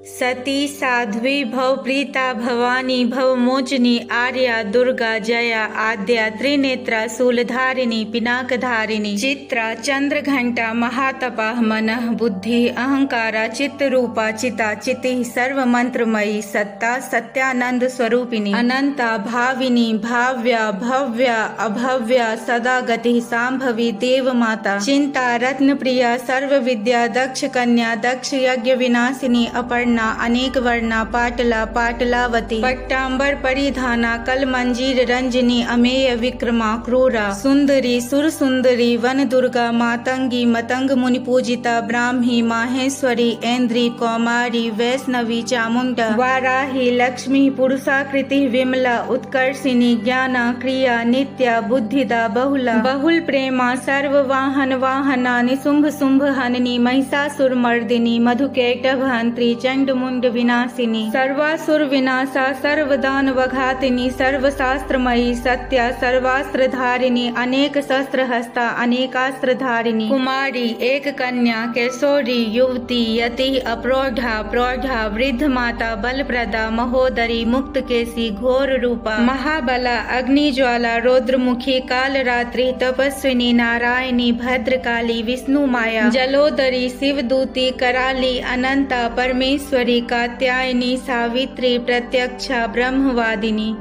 सती साध्वी भवप्रीता भवानी भवमोचनी आर्या दुर्गा जया आद्या त्रिनेत्रा शूलधारिणी पिनाकधारिणी चित्रा चंद्रघंटा महातपा मनः बुद्धि अहंकारा चित्तरूपा चिता चिति सर्वमंत्रमयी सत्ता सत्यानंद स्वरूपिणी अनंता भाविनी भाव्या भव्या अभव्या सदा गति सांभवी देव माता चिंता रत्न प्रिया सर्व विद्या दक्ष कन्या दक्ष यज्ञ विनाशिनी अपर्णा अनेक वर्णा पाटला पाटलावती पट्टांबर परिधाना कल मंजीर रंजनी अमेय विक्रमा क्रूरा सुंदरी सुर सुंदरी वन दुर्गा मातंगी मतंग मुनि पूजिता ब्राह्मी माहेश्वरी ऐन्द्री कौमारी वैष्णवी चामुंडा वाराही लक्ष्मी पुरुषाकृति विमला उत्कर्षिणी ज्ञाना क्रिया नित्या बुद्धिदा बहुला बहुल प्रेमा सर्व वाहन वाहना निशुंभ शुंभ हननी महिषासुर मर्दिनी मधुकैटभ हंत्री चंडमुंड विनाशिनी सर्वासुर विनाशा सर्वदान वघातिनी सर्वशास्त्रमयी सत्या सर्वास्त्रधारिणी अनेक शस्त्र हस्ता अनेकास्त्रधारिणी कुमारी एक कन्या किशोरी युवती यति अप्रौढ़ा प्रौढ़ा वृद्ध माता बलप्रदा महोदरी मुक्त केसी घोर रूपा महाबला अग्निज्वाला रौद्रमुखी कालरात्रि तपस्विनी नारायणी भद्रकाली विष्णु माया जलोदरी शिवदूती कराली अनंता परमेश्वरी कात्यायनी सावित्री प्रत्यक्षा ब्रह्मवादिनी।